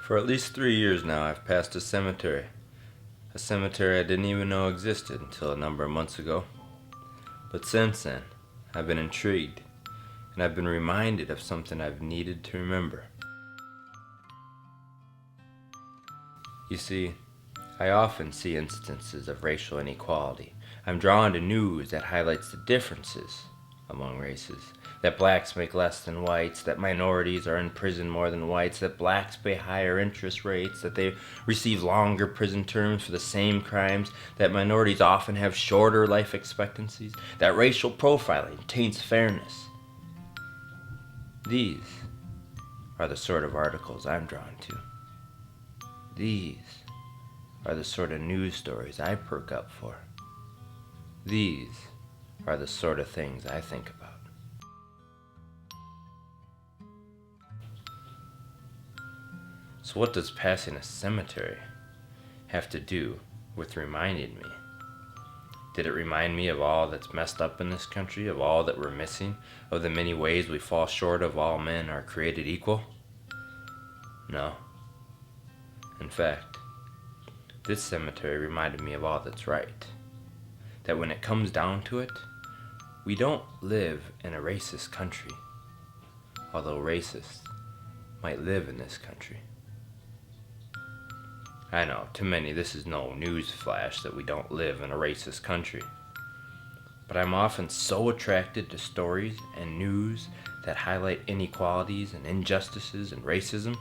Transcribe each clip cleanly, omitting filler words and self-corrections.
For at least 3 years now, I've passed a cemetery I didn't even know existed until a number of months ago. But since then, I've been intrigued, and I've been reminded of something I've needed to remember. You see, I often see instances of racial inequality. I'm drawn to news that highlights the differences among races, that blacks make less than whites, that minorities are in prison more than whites, that blacks pay higher interest rates, that they receive longer prison terms for the same crimes, that minorities often have shorter life expectancies, that racial profiling taints fairness. These are the sort of articles I'm drawn to. These are the sort of news stories I perk up for. These are the sort of things I think about. So what does passing a cemetery have to do with reminding me? Did it remind me of all that's messed up in this country, of all that we're missing, of the many ways we fall short of all men are created equal? No. In fact, this cemetery reminded me of all that's right. That when it comes down to it, we don't live in a racist country, although racists might live in this country. I know, to many this is no news flash that we don't live in a racist country. But I'm often so attracted to stories and news that highlight inequalities and injustices and racism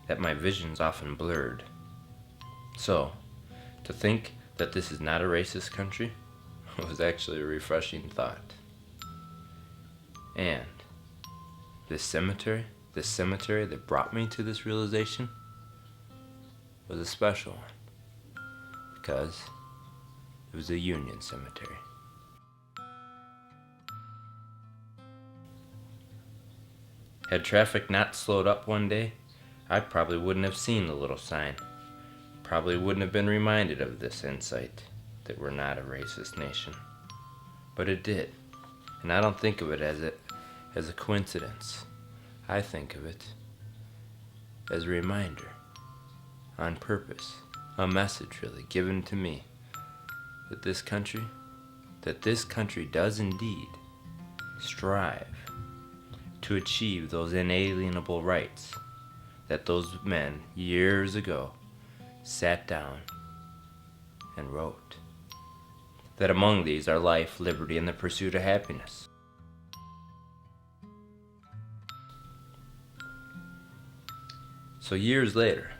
that my vision's often blurred. So, to think that this is not a racist country was actually a refreshing thought. And this cemetery that brought me to this realization was a special one because it was a Union cemetery. Had traffic not slowed up one day, I probably wouldn't have seen the little sign. Probably wouldn't have been reminded of this insight that we're not a racist nation. But it did, and I don't think of it as a coincidence. I think of it as a reminder, on purpose, a message really given to me that this country does indeed strive to achieve those inalienable rights that those men years ago sat down and wrote. That among these are life, liberty, and the pursuit of happiness. So years later,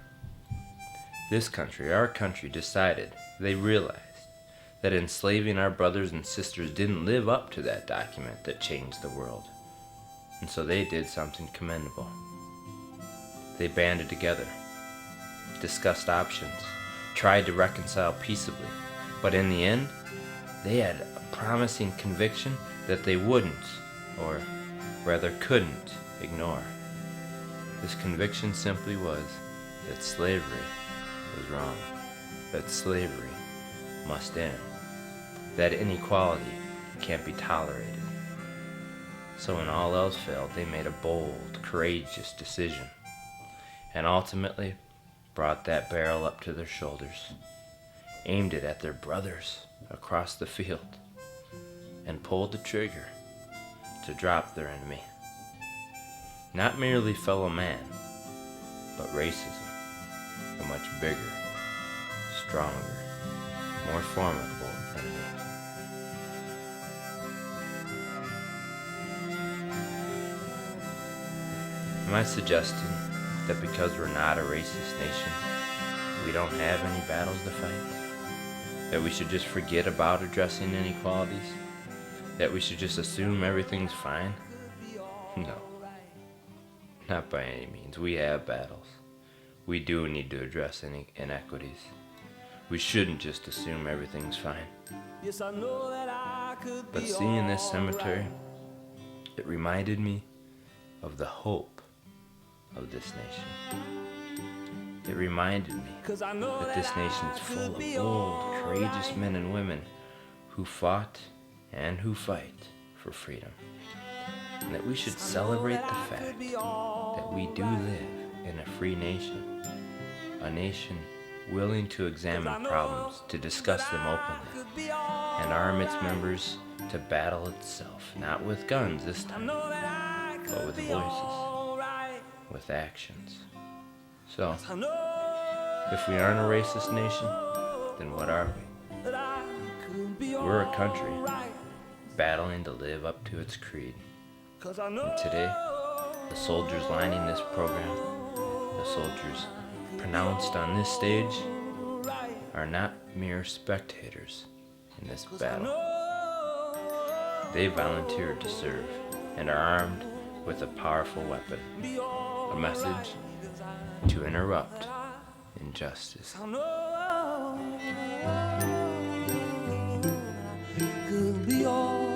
our country decided, they realized that enslaving our brothers and sisters didn't live up to that document that changed the world. And so they did something commendable. They banded together, discussed options, tried to reconcile peaceably, but in the end, they had a promising conviction that they wouldn't, or rather couldn't, ignore. This conviction simply was that slavery was wrong, that slavery must end, that inequality can't be tolerated. So when all else failed, they made a bold, courageous decision, and ultimately brought that barrel up to their shoulders, aimed it at their brothers across the field, and pulled the trigger to drop their enemy. Not merely fellow man, but racism, a much bigger, stronger, more formidable enemy. Am I suggesting that because we're not a racist nation, we don't have any battles to fight? That we should just forget about addressing inequalities? That we should just assume everything's fine? No. Not by any means. We have battles. We do need to address any inequities. We shouldn't just assume everything's fine. But seeing this cemetery, it reminded me of the hope of this nation. It reminded me that this nation's full of bold, courageous men and women who fought and who fight for freedom. And that we should celebrate the fact that we do live in a free nation, a nation willing to examine problems, to discuss them openly, and arm its members to battle itself, not with guns this time, but with voices, with actions. So, if we aren't a racist nation, then what are we? We're a country battling to live up to its creed. And today, the soldiers lining this program, the soldiers pronounced on this stage, are not mere spectators in this battle. They volunteered to serve and are armed with a powerful weapon, a message to interrupt injustice. Could be alright.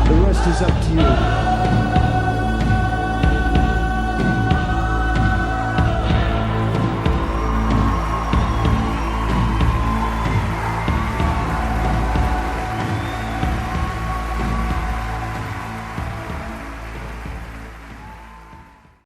The rest is up to you.